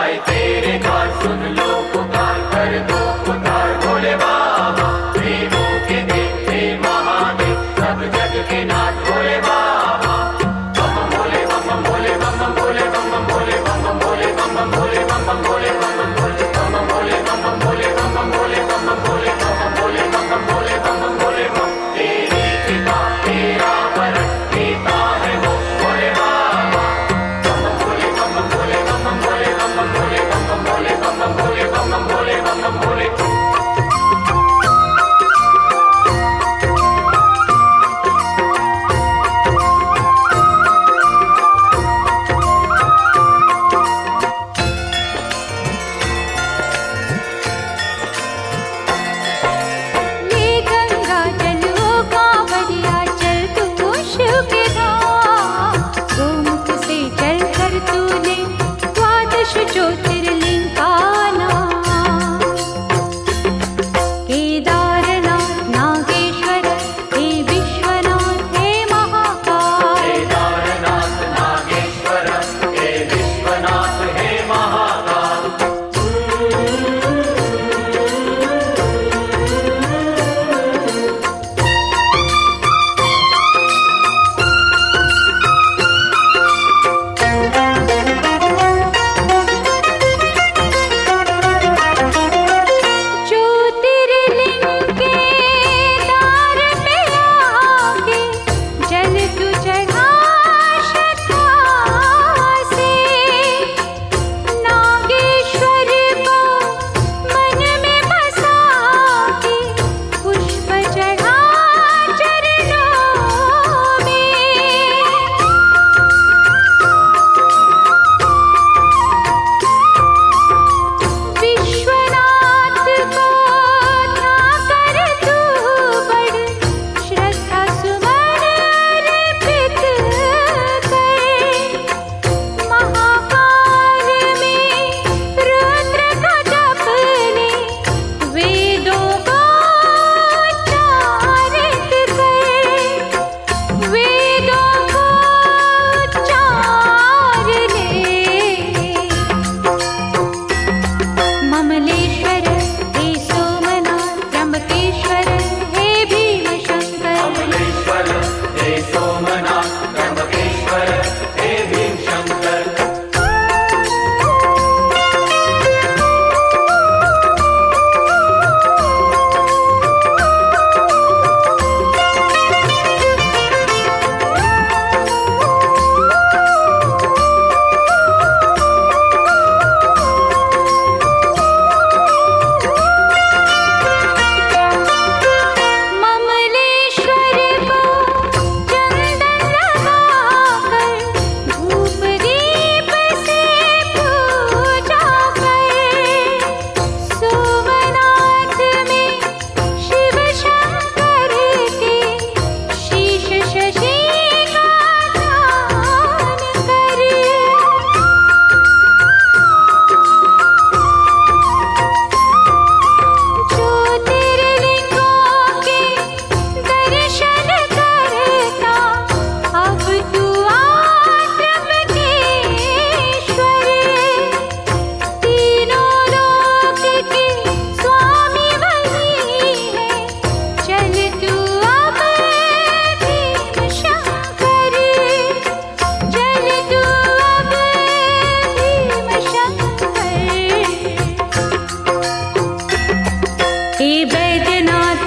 आए तेरे द्वार, सुन लो पुकार, कर दो उद्धार भोले बाबा। देवों के देव हे महादेव, सब जग के नाथ भोले बाबा। बम बम भोले बम बम भोले बम बम भोले बम बम भोले बम बम भोले बम बम भोले बम बम भोले बम बम भोले बम बम भोले बम बम भोले बम बम भोले बम बम भोले बम बम भोले बम बम भोले बम बम भोले बम। तेरी कृपा तेरा वरन देता है वो भोले बाबा। बम बम भोले बम बम भोले बम बम भोले बम बम भोले बम बम भोले बम बम भोले बम बम भोले बम बम भोले। ज्योतिर्लिंग का नाम केदारनाथ नागेश्वर हे विश्वनाथ हे महाकाल। केदारनाथ नागेश्वर हे विश्वनाथ हे महाकाल।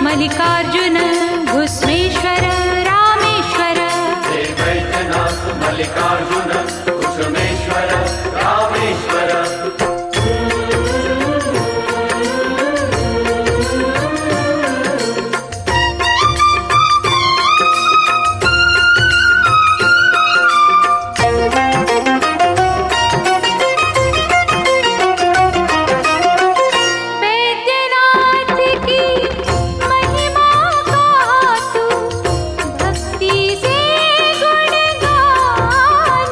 मल्लिकार्जुन भुस्मेश्वर रामेश्वर। हे वैद्यनाथ मल्लिकार्जुन भुस्मेश्वर रामेश्वर। भक्ति से गुणगान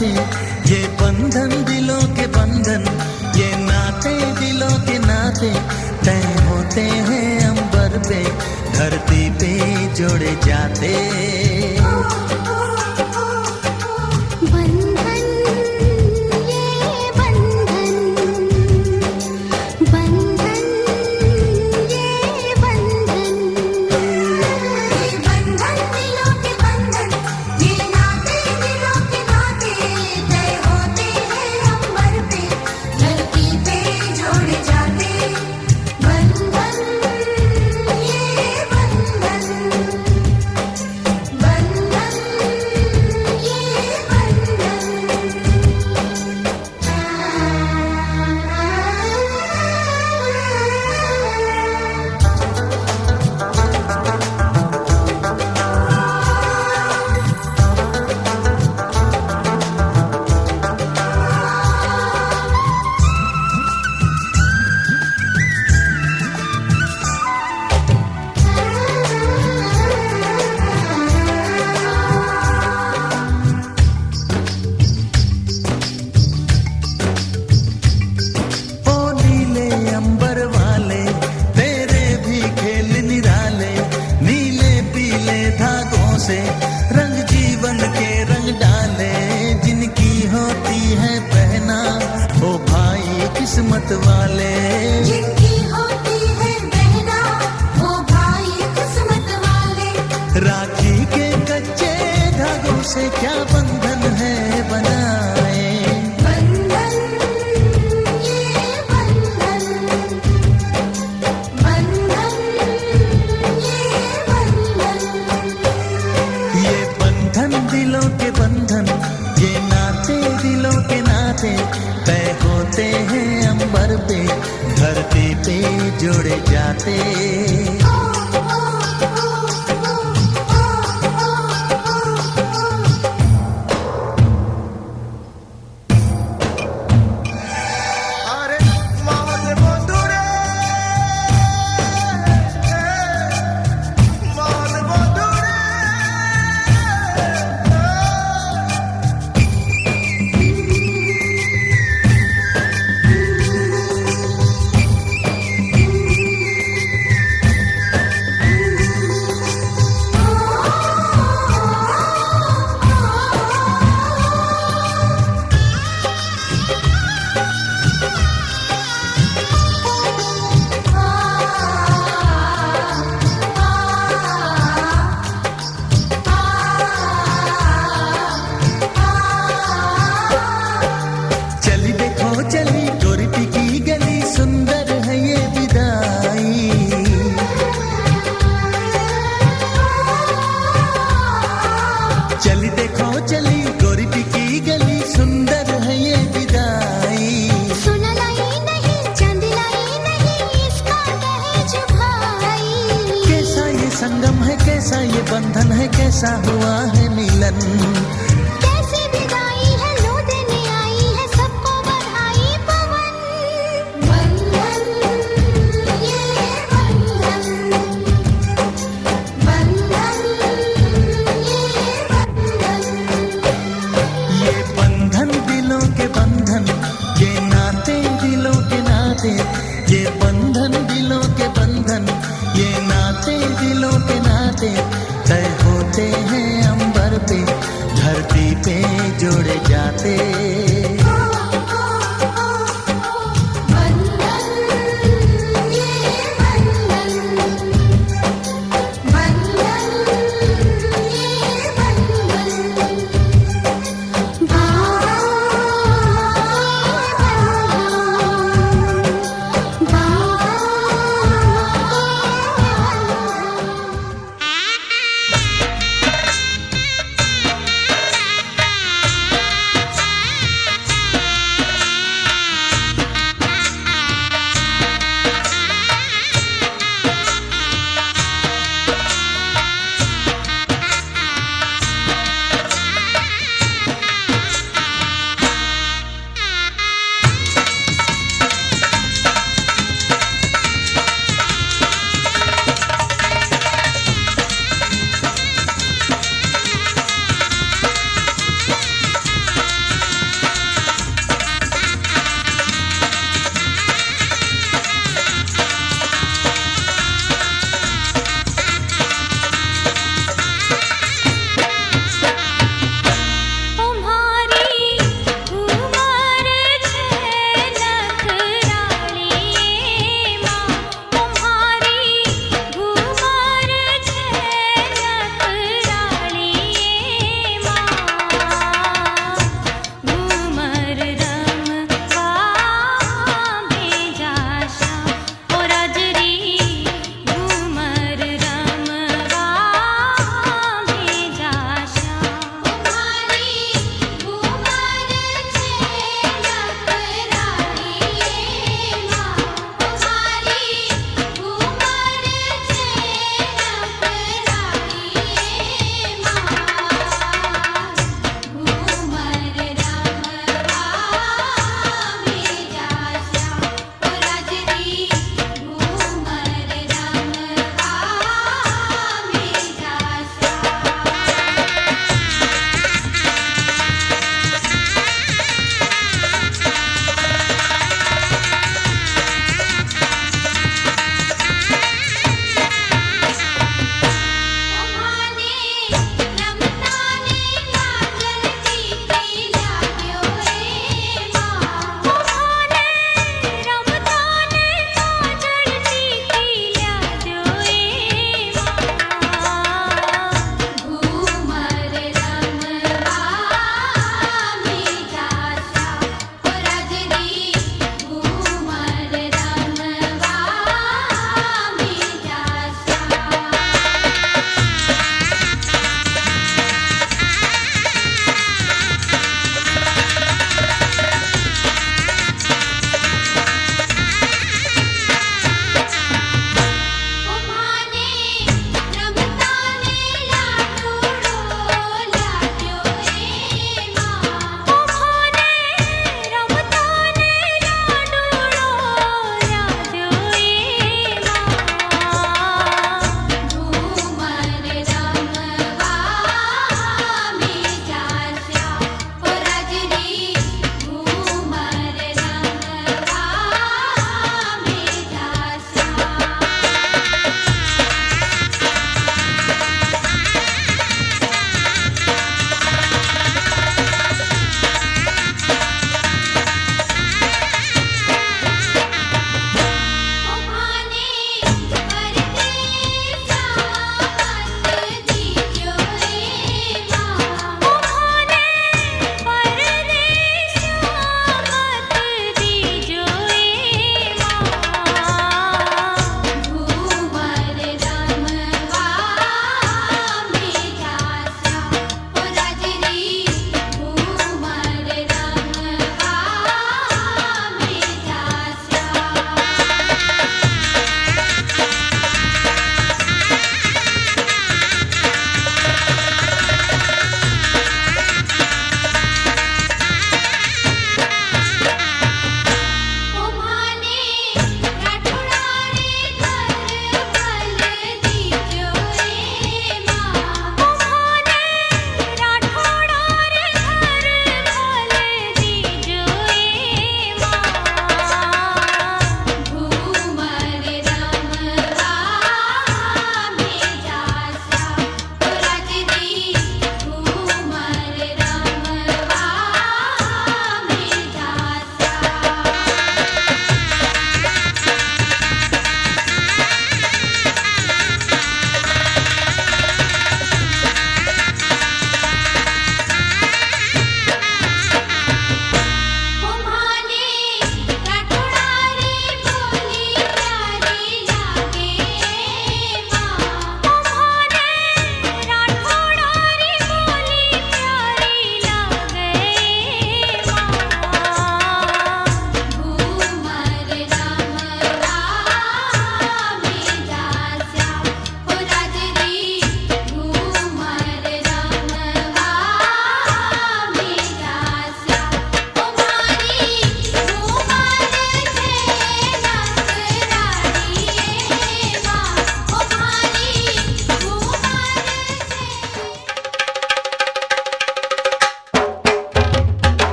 नाते, ये बंधन दिलों के बंधन, ये नाते दिलों के नाते तय होते हैं अंबर पे, धरती पे जोड़े जाते। रंग जीवन के रंग डाले, जिनकी होती है पहना ओ भाई किस्मत वाले, जिनकी होती है बहना ओ भाई किस्मत वाले। राखी के कच्चे धागों से क्या बंधन है बनाए, बंधन ये बंधन, बंधन ये बंधन, ये बंधन दिलों के बंधन, ये नाते दिलों के नाते तय होते हैं अंबर पे, धरती पे जोड़े जाते। चली देखो चली गोरी की गली, सुंदर है ये विदाई। सोना लाई नहीं चांदी लाई नहीं, इसका दहेज भाई। कैसा ये संगम है, कैसा ये बंधन है, कैसा हुआ है मिलन, कैसी विदाई है लो देने आई है सबको बधाई पवन। बंधन ये बंधन, बंधन ये बंधन दिलों के बंधन, ये नाते दिलों के नाते, ये बंधन दिलों के बंधन, ये नाते दिलों के नाते तय होते हैं अंबर पे, धरती पे जोड़े जाते।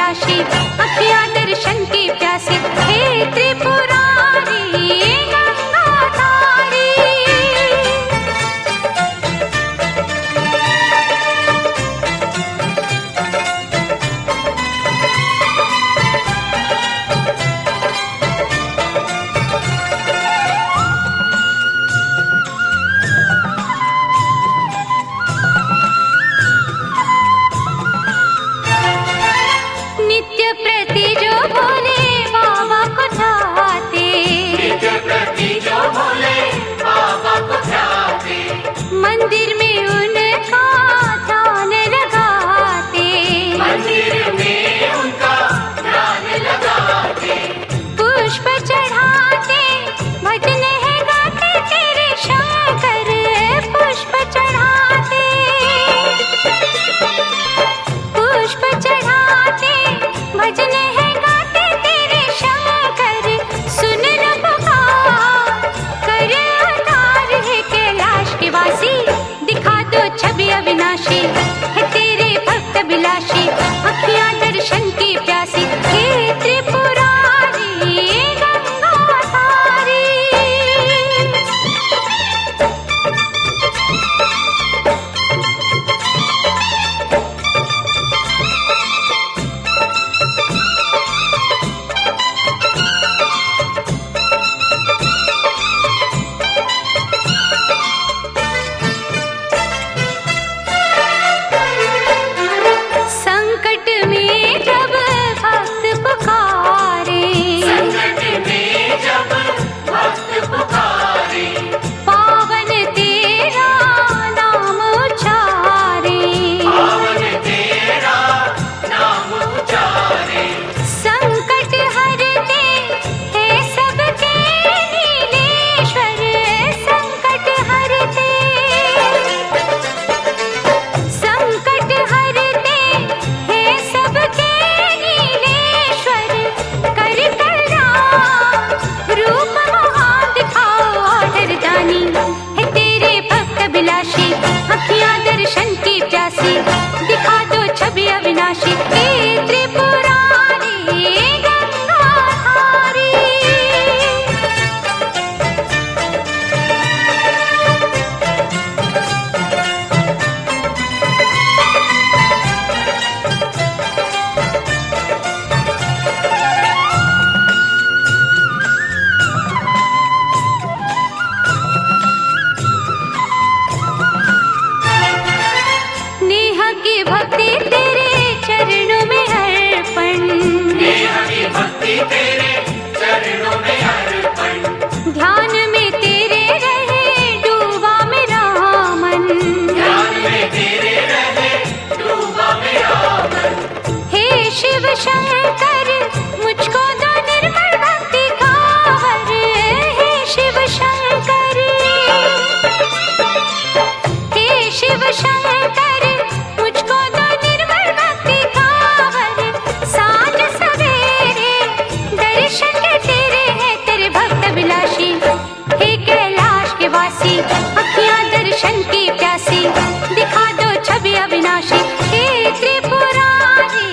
बिलासी, अखियां दर्शन की प्यासी, हे त्रिपुरारी गंगाधारी। नित्य प्रति जो भोले बाबा को ध्याते, नित्य प्रति जो भोले बाबा को ध्याते, मंदिर में उनका ध्यान लगाते, मंदिर में उनका ध्यान लगाते, पुष्प चढ़ाते, भजन है गाते तेरे शंकर, पुष्प चढ़ाते, पुष्प चढ़ाते, भजन है गाते तेरे शंकर। सुन न पुकार, कर उद्धार है कैलाश के वासी, दिखा दो छवि अविनाशी, है तेरे भक्त बिलासी, अखियां दर्शन की प्यासी, हे त्रिपुरारी गंगाधारी। संकट में जब भक्त पुकारे, संकट में जब भक्त पुकारे, पावन तेरा नाम उचारे, पावन तेरा नाम उचारे, संकट हरते हैं सबके नीलेश्वर, संकट हरते, संकट हरते हैं सबके नीलेश्वर। कर करुणा रूप महान दिखाओ ऑर्डर दानी, है तेरे भक्त बिलासी, अखियां दर्शन की प्यासी, दिखा दो छवि अविनाशी, हे त्रिपुरारी गंगाधारी। नेहा की भक्ति तेरे चरणों में अर्पण, नेहा की भक्ति तेरे चरणों में अर्पण, ध्यान में तेरे रहे डूबा मेरा मन, ध्यान में तेरे रहे डूबा मेरा मन, हे शिव शंकर मुझको दो निर्मल भक्ति का वर, हे शिव शंकर, हे शिव शंकर मुझको दो निर्मल भक्ति का वर। साँझ सवेरे दर्शन के तेरे हैं तेरे भक्त बिलासी, हे कैलाश के वासी, अखियां दर्शन की प्यासी, दिखा दो छवि अविनाशी, हे त्रिपुरारी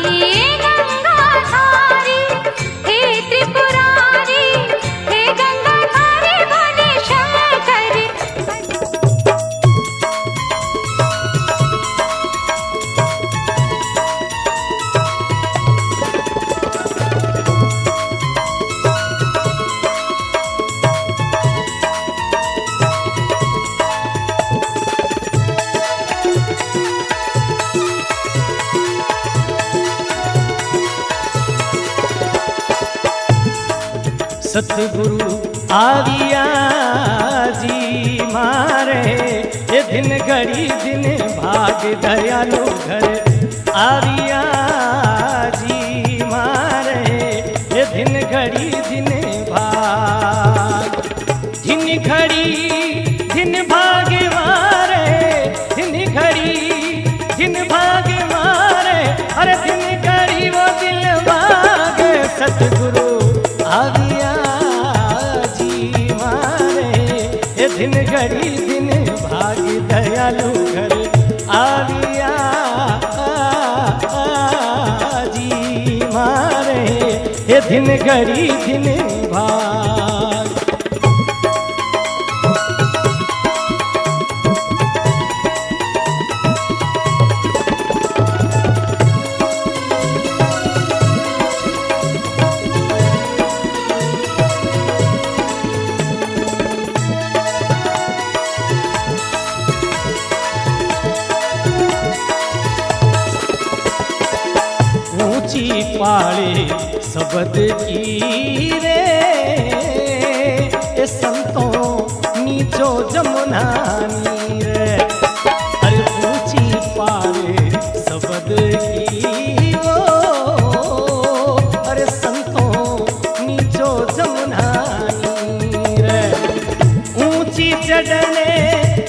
गंगाधारी, हे त्रिपुरारी, हे गंगाधारी बोले शंकर। सतगुरु आविया जी मारे, ये दिन घड़ी दिन भाग दयालु घर आविया जी मारे, ये दिन घड़ी दिन भाग, दिन घड़ी दिन भाग मारे, दिन घड़ी दिन भाग मारे, अरे दिन घड़ी वो दिल भाग सतगुरु आविया जी मारे, ये दिन घड़ी दिन भाग दयालु घर आविया जी मारे ये दिन घड़ी दिन भाग। ऊंची पाले शब्द की रे ए संतों नीचो जमुना नीर। अरे ऊंची पाले शब्द की वो अरे संतों नीचो जमुना नीर। ऊंची चढ़ने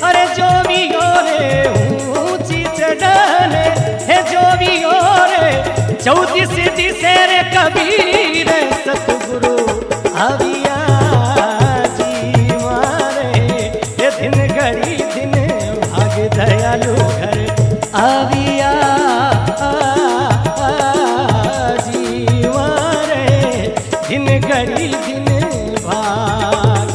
अरे जो भी हो रे ऊंची चढ़ने है जो भी हो रे 34 दिशे रे कबीर सतगुरु आविया जी मारे ये दिन घड़ी दिन भाग दयालु घर आविया जी मारे दिन घड़ी दिन भाग।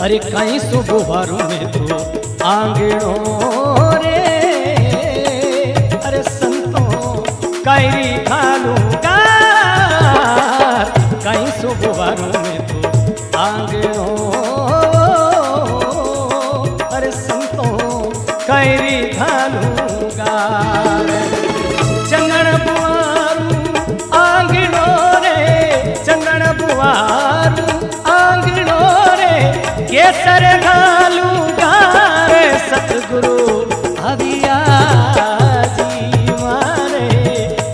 अरे कहीं सुबुहारू में तो आंगणों रे अरे संतों कैरी खालूंगा। कहीं सुबुहारू में तो आंगणों अरे संतों कैरी खालूंगा। चंदन बुआरू आंगणों रे चंदन बुआरू केसर घालूंगा रे सतगुरु आविया जी मारे।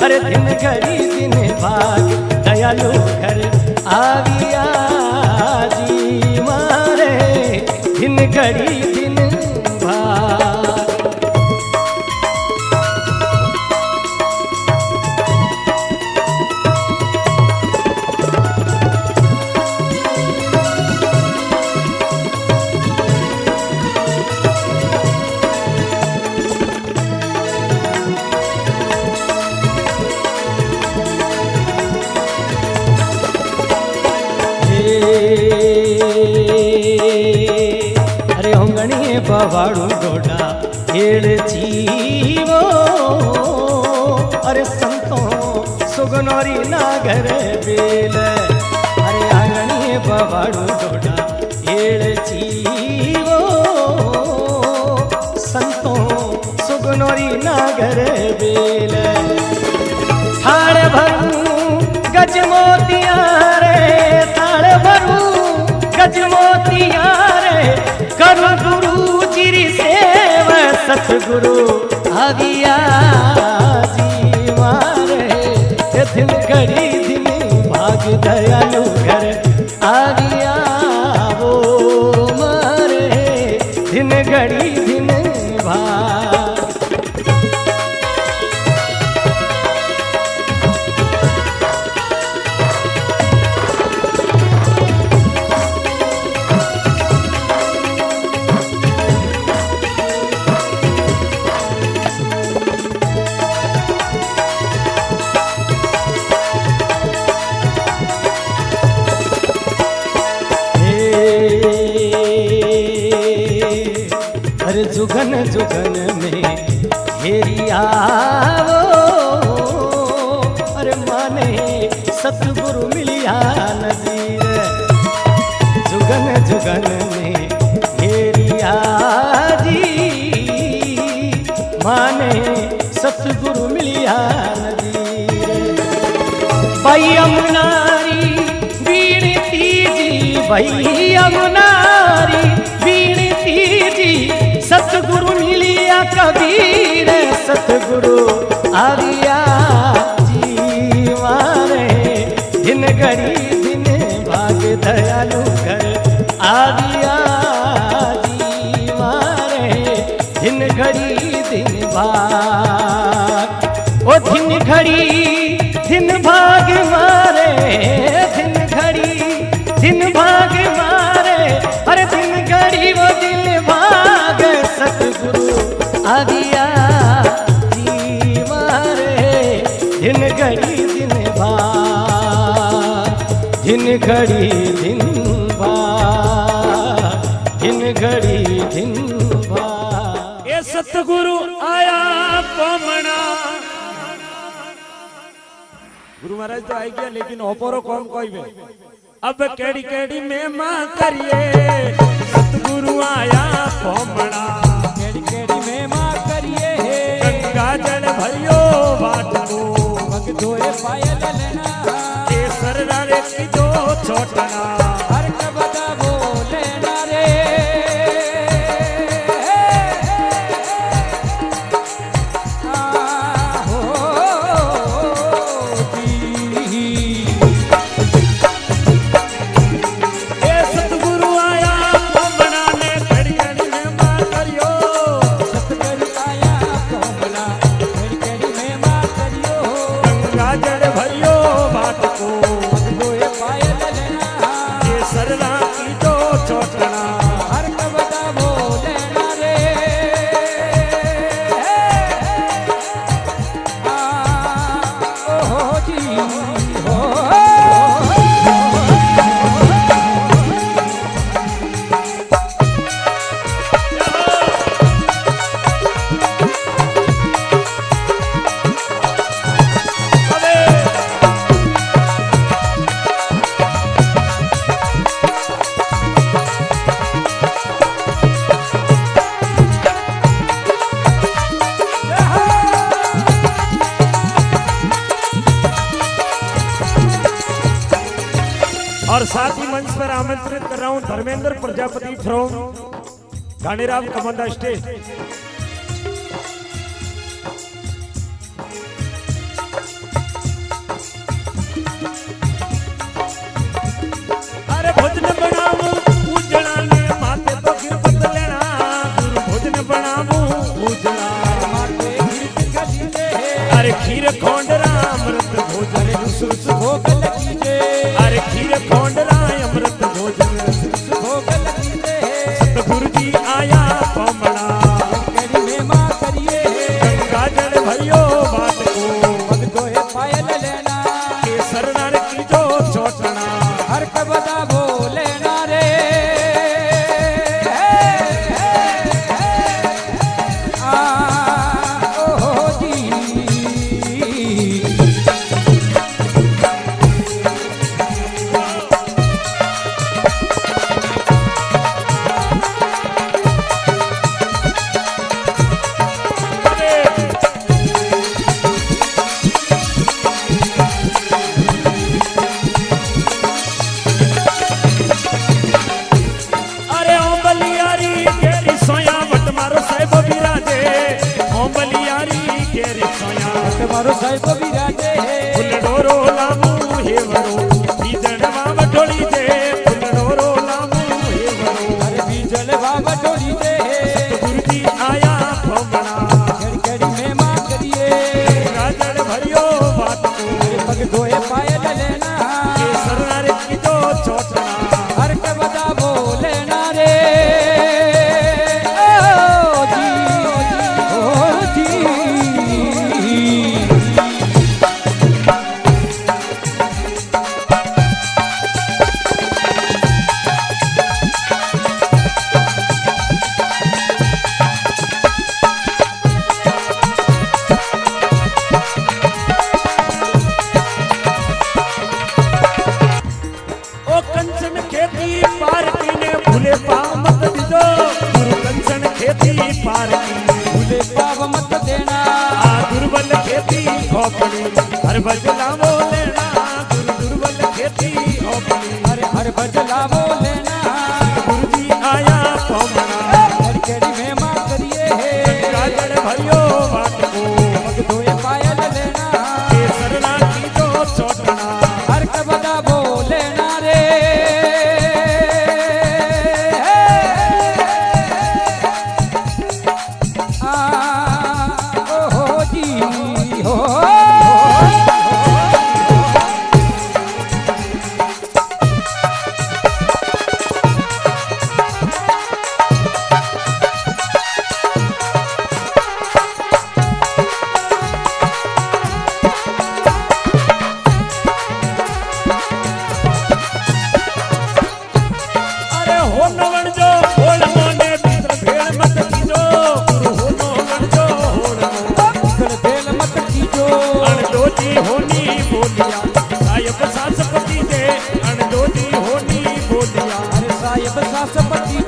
अरे दिन घड़ी दिन भाग दयालु घर आविया जी मारे दिन घड़ी दिन भाग। अरे होंगणी बवाड़ू गोडा हेड़ जीवो अरे संतों सुगनौरी नागर बेल। अरे आंगणी बवाड़ू गोडा हेड़ जीवो संतों सुगनौरी नागर बेल। थाड़ भरू गज मोतिया रे थाड़ भरू गज मोतिया रे करू गुरु जिरी सेव सतगुरु आविया जी मारे ये दिन घड़ी दिन भाग दयालु घर आविया वो मारे दिन घड़ी दिन भाग। हर जुगन जुगन में घेरिया अरे माने सतगुरु मिलिया नजीर। जुगन जुगन में घेरिया जी माने सतगुरु मिलिया नजीर। भाई अमुनारी बीणती जी भाई अमुनारी बीणती जी सतगुरु मिलिया कबीर सतगुरु आविया जी मारे दिन घड़ी दिन भाग दयालु घर आविया जी मारे दिन घड़ी दिन भाग ओ दिन घड़ी दिन भाग मारे दिन घड़ी दिन भाग मारे अरे दिन घड़ी वो दिन भाग सतगुरु आविया जी मारे दिन घड़ी दिन भाग दिन घड़ी दिन भाग दिन घड़ी दिन भाग ये सतगुरु आया पमना गुरु महाराज तो आई गया लेकिन ओपरो कौन कोई में अब केड़ी केड़ी में मां करिए सतगुरु आया पमना केड़ी केड़ी में मां करिए गंगा जल भरियो बाट को मग धोए पायल लेना केसर रे की दो छोटना हर कबदा बोले ना रे और साथ ही मंच पर आमंत्रित कर रहा हूं धर्मेंद्र प्रजापति फ्रॉम गानेराव कमंदा स्टेज। अरे भोजन बनाऊं उजड़ा ने माथे तो गिरपत लेना गुरु भोजन बनाऊं उजड़ा माथे गिरपत खलीले अरे खीर खोंडरा अमृत भोजन सुस भोग लगी अरे खीर खोंडरा अमृत भोजन भोग लगे सतगुरु जी आया पमड़ा केड़ी में मां करिए गंगा जल भरियो बात को मग दोए पायल लेना केसर नार की जो छोटना हर कबदा बोले ना रे ओ जी मारो साहिब विराजे फुल डोरो लामू हे वरो बीजन बाबा ढोली दे फुल डोरो लामू हे वरो अरे बीजन बाबा ढोली दे सतगुरु जी आया पमना केड़ी केड़ी में मां करिए गाजर भरियो बात को पग धोए पायल लेना केसर रे की दो छोटना हर कबदा बोले ना रे ओ जी ओ जी हर बजला बोलेना गुरु दुर्बल खेती हर बजला बोलेना गुरु जी आया पमना केड़ी में मां करिए गाजर भरियो बात को मग धोए पायल लेना केसर ना की जो छोटना हर कबदा बोलेना रे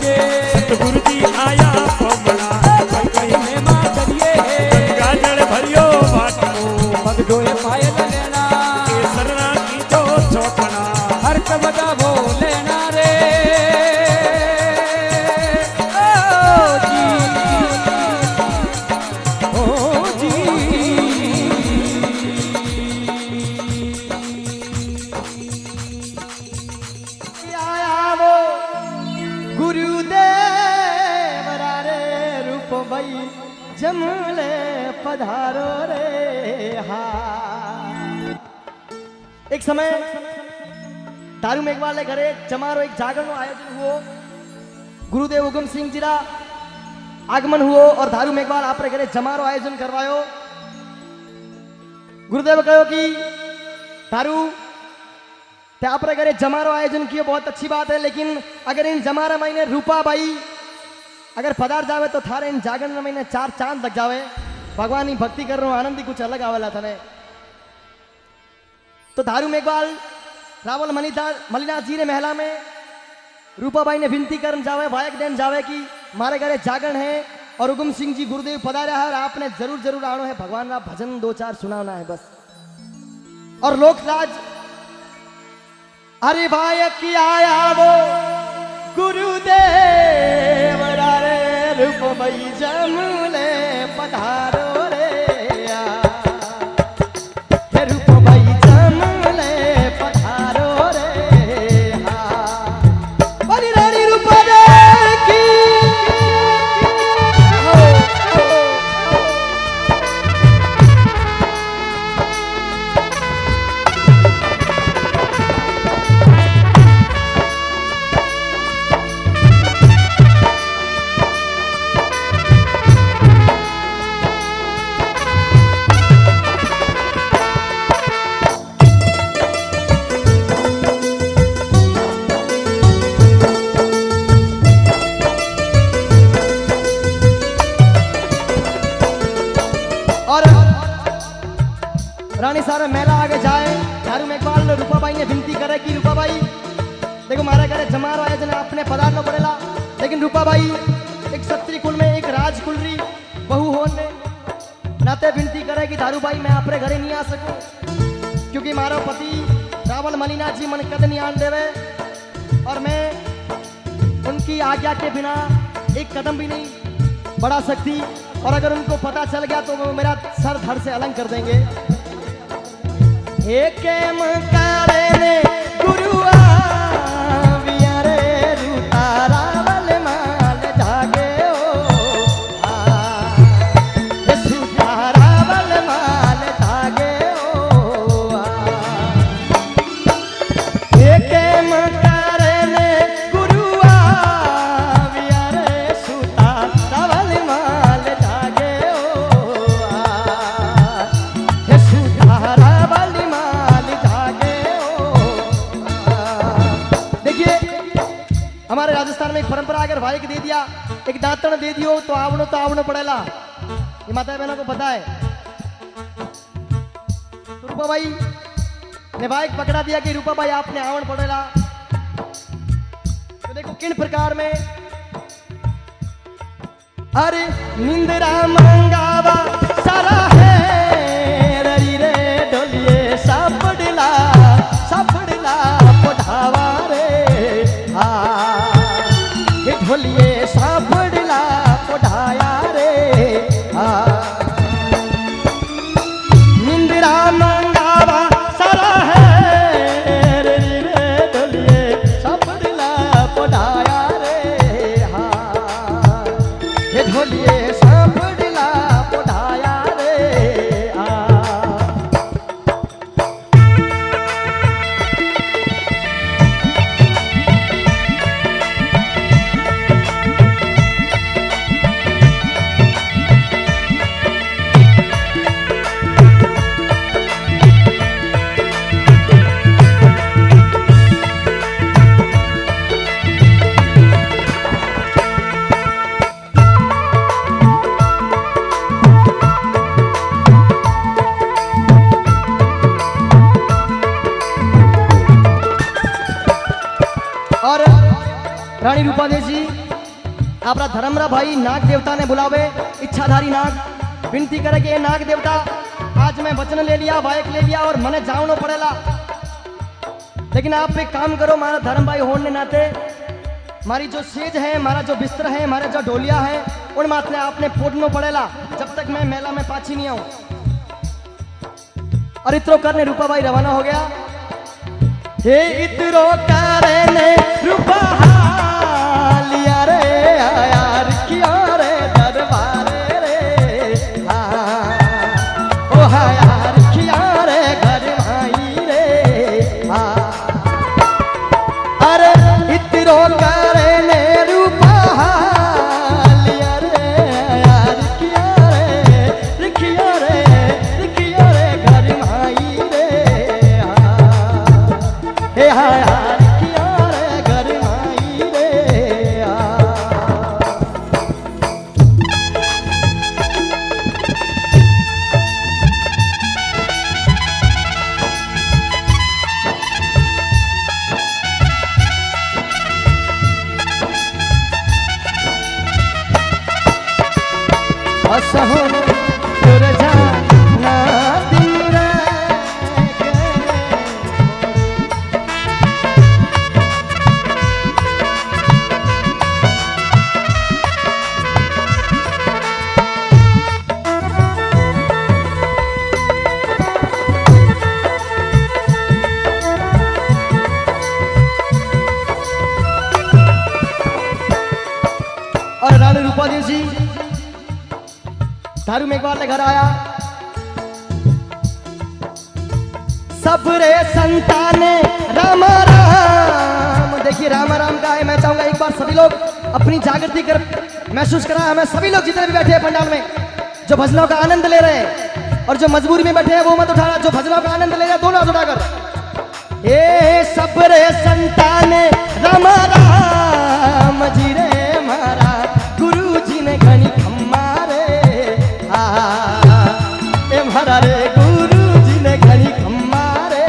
जे सतगुरु जी आया कोमला कई में मां करिए गंगा जल भरियो बाटलो भगडोए पायल लेना केसरना की जो चौकना हर कबदा बोलेना रे ओ जी आया वो गुरुदेव रे रूप भाई जमले पधारो रे हा। एक समय दारू मेघवाले घरे जमारो एक जागरण आयोजन हुओ गुरुदेव उगम सिंह जी रा आगमन हुओ और दारू मेघवाल आप घरे जमारो आयोजन करवायो। गुरुदेव कहो कि दारू ते आप घरे जमारो आयोजन किया बहुत अच्छी बात है, लेकिन अगर इन जमारा महीने रूपा बाई अगर पदार्थ जावे तो थारे इन जागरण महीने 4 चांद लग जावे। भगवान की भक्ति कर रहा हूं, आनंद ही कुछ अलग आवेला थाने। तो दारू मेघवाल रावल मलिनाथ जी ने महला में रूपाबाई ने विनती करन जावे वायक देन जावे कि मारे घरे जागरण है और उगम सिंह जी गुरुदेव पधारा है और आपने जरूर जरूर आनो है, भगवान का भजन 2-4 सुनाना है बस। और लोकराज अरे वायक आया वो गुरुदेव रे रूपाबाई जमले पधारो रे रानी सारे मेला आगे जाए। दारू मेघवाल रूपाबाई ने विनती करे कि रूपाबाई देखो मारे घरे जमारो आयोजन आपने पधारना पड़ेला, लेकिन रूपाबाई एक क्षत्रिय कुल में एक राज कुल री बहू होने नाते विनती करे कि दारूबाई मैं आपरे घरे नहीं आ सकूं क्योंकि मारो पति रावल मलिनाथ जी मन कद नहीं आन देवे और मैं उनकी आज्ञा के बिना एक कदम भी नहीं बढ़ा सकती, और अगर उनको पता चल गया तो वो मेरा सर धड़ से अलग कर देंगे। एक करे ने गुरुआ वियारे रूता रावल माल जागे ओ सूता रावल माल जागे ओ एक करे ने गुरुआ वियारे सूता रावल माल जागे ओ सूता रावल हमारे राजस्थान में एक परंपरा अगर भाई के दे दिया एक दांतन दे दियो तो आवनो पड़ेला, ये माता बहनों को पता है। तो रूपा भाई ने भाई पकड़ा दिया कि रूपा भाई आपने आवण पड़ेला। तो देखो किन प्रकार में अरे निंदरा मंगावा सारा है ररी रे डोलिए सापड़ला पढ़ावा रे ढोलिए सापड़ला पढ़ाया रे निंदरा मंगावा सारा है रे ढोलिए सापड़ला पढ़ाया रे ढोलिए सापड़ला पढ़ाया रे और रानी रूपा देवी जी आपरा धर्मरा भाई नाग देवता ने बुलावे, इच्छाधारी नाग विनती करे कि ये नाग देवता आज मैं वचन ले लिया, वायक ले लिया और मने जावनो पड़ेला, लेकिन आप एक काम करो, हमारा धर्म भाई होने नाते हमारी जो सेज है, हमारा जो बिस्तर है, हमारे जो डोलिया है, उन माथे आपने फोड़नो पड़ेला जब तक मैं मेला में पाछी नहीं आऊं। और इतरो करने रूपा भाई रवाना हो गया। हे इतरो करने रूपा हालिया रे यार किया रे दरबारे रे ओ यार किया रे घर भाई रे अरे इतरो करने रूपा हालिया रे यार किया रे घर भाई रे हे यार किया रे घर भाई रे असहो तुर जाना दिन रे और रानी रूपा देव जी दारू मेघवाल ने घर आया। सबरे संताने राम राम, देखिए राम राम का है। मैं चाहूंगा एक बार सभी लोग अपनी जागृति कर महसूस करा। हमें सभी लोग जितने भी बैठे हैं पंडाल में, जो भजनों का आनंद ले रहे हैं और जो मजबूरी में बैठे हैं वो मत उठाना, जो भजनों का आनंद ले रहे हैं दोनों हाथ उठाकर। ए सबरे संताने राम राम जी रे मारा गुरु जी ने घनी खम्मा ए म्हारा रे गुरु जी ने घनी खम्मा रे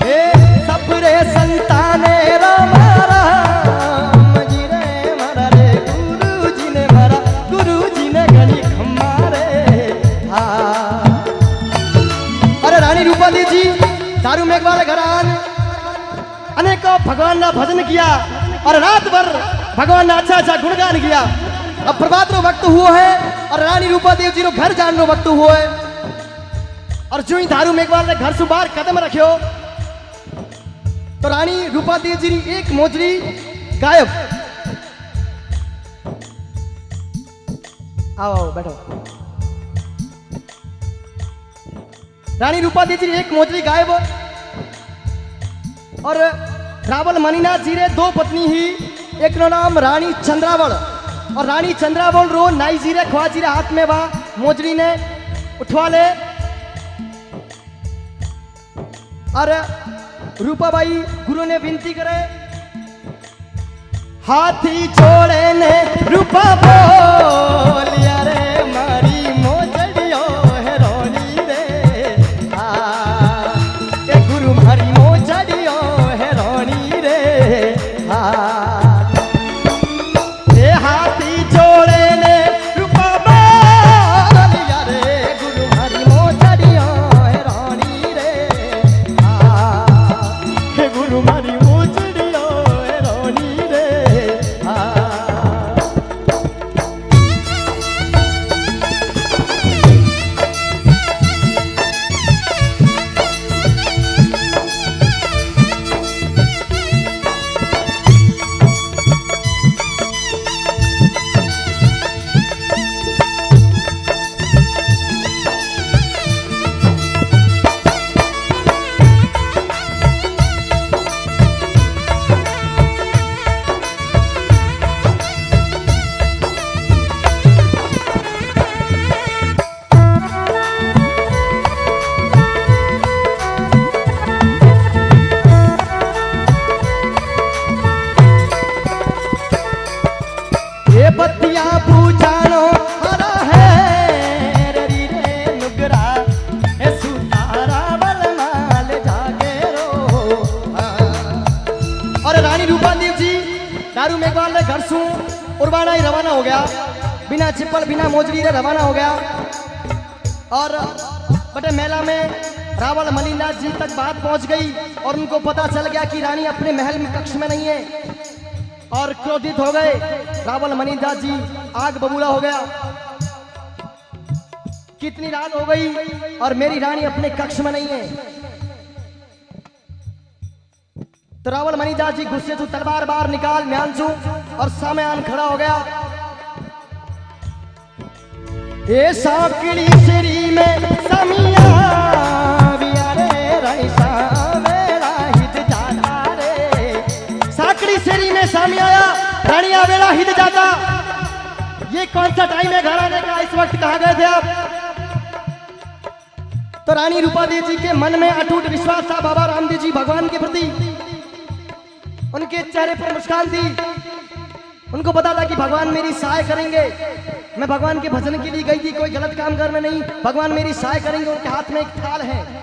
ए सबरे संताने राम राम जी रे म्हारा रे गुरु जी ने म्हारा गुरु जी ने घनी खम्मा रे अरे रानी रूपा देव जी दारू मेघवाल घर आन अनेकों भगवान ना भजन किया और रात भर भगवान ना अच्छा अच्छा गुणगान किया। अब प्रभात रो वक्त हुआ है और रानी रूपा देव जी रो घर जान रो वक्त हुआ है। और जो ही दारू मेघवाल ने घर से बाहर कदम रखियो तो रानी रूपा देव जी री एक मोजरी गायब। आओ आओ बैठो। रानी रूपा देव जी री एक मोजरी गायब और रावल मणिनाथ जी रे दो पत्नी ही, एक नो नाम रानी चंद्रावल और रानी चंद्रावल रो नाई जी रे ख्वाजी रे हाथ में वा मोजरी ने उठवा ले। और रूपाबाई गुरु ने विनती करे, हाथी जोड़े ने रूपा बोलिया रे मारी मोजड़ियो है रोनी रे ए गुरु मारी मोजड़ियो है रोनी रे हाथी जोड़े ने रूपा बोलिया रे गुरु मारी मोजड़ियो है रोनी रे हे गुरु मारी मोजड़ियो है रोनी रे थारू मेघवाल रे घर सू उर्वाना ही रवाना हो गया, बिना चिप्पल बिना मोजरी रे रवाना हो गया। और बटे मेला में रावण मणिनाथ जी तक बात पहुंच गई और उनको पता चल गया कि रानी अपने महल में कक्ष में नहीं है और क्रोधित हो गए। रावण मणिनाथ जी आग बबूला हो गया, कितनी रात हो गई और मेरी रानी अपने कक्ष में नहीं है। तो रावण मणिनाथ जी गुस्से से तलवार बाहर निकाल म्यांसू और सामयान खड़ा हो गया। ए साकड़ी सिरी में समिया सेरी में सामी आया, रानी आवेला हित जाता। ये कौन सा टाइम है घर आने का, इस वक्त कहाँ गए थे आप? तो रानी रूपादेवी जी के मन में अटूट विश्वास था बाबा रामदेव जी भगवान के प्रति। उनके चेहरे पर मुस्कान थी, उनको पता था कि भगवान मेरी सहाय करेंगे। मैं भगवान के भजन के लिए गई थी, कोई गलत काम करना नहीं, भगवान मेरी सहाय करेंगे। उनके हाथ में एक थाल है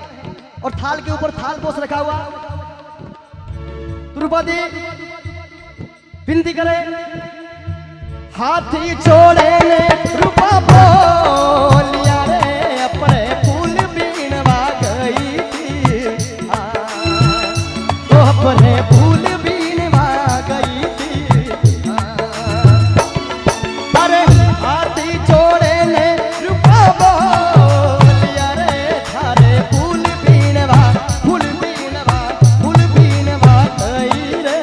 और थाल के ऊपर थाल पोस रखा हुआ। रूपादेवी विनती करे, हाथी छोड़े ने रूपा बोलिया रे, अपने फूल बीनवा गई थी, तो अपने फूल बीनवा गई थी। अरे हाथी छोड़े ने रूपा बोलिया रे, थारे फूल बीनवा गई रे।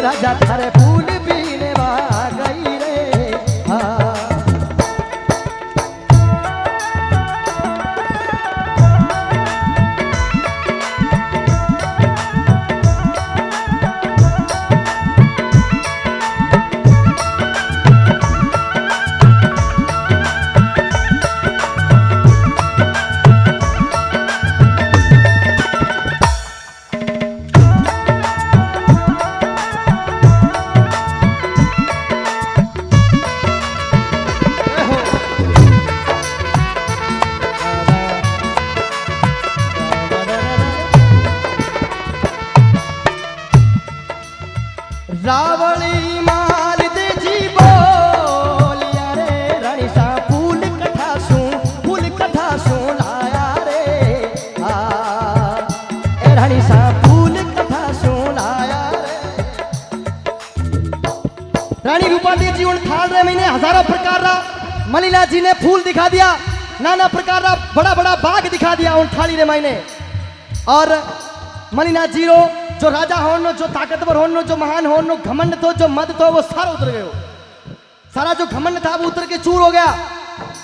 राजा थारे फूल पीने गई रे। रावणी मार दे जी बोलिया रे, रानी सा फूल कथा सू लाया रे। ए रानी सा फूल कथा सू लाया रे। रानी रूपादेवी जी उन थाल रे मैंने हजारों प्रकार रा मणिनाथ जी ने फूल दिखा दिया, नाना प्रकार रा बड़ा बड़ा बाग दिखा दिया उन थाली रे मैंने। और मणिनाथ जी रो जो राजा होनो, जो ताकतवर होनो, जो महान होनो, घमंड तो जो मद तो वो सारा उतर गए। सारा जो घमंड था वो उतर के चूर हो गया।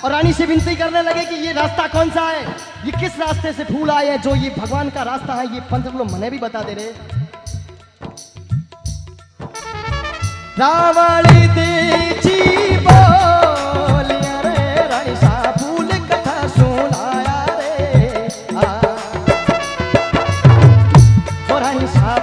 और रानी से विनती करने लगे कि ये रास्ता कौन सा है, ये किस रास्ते से फूल आए हैं, जो ये भगवान का रास्ता है ये पंथ लोग मने भी बता दे रहे। रावणी देजी बोलिया रे, रानी सा फूल कथा सुनाया रे। रानी सा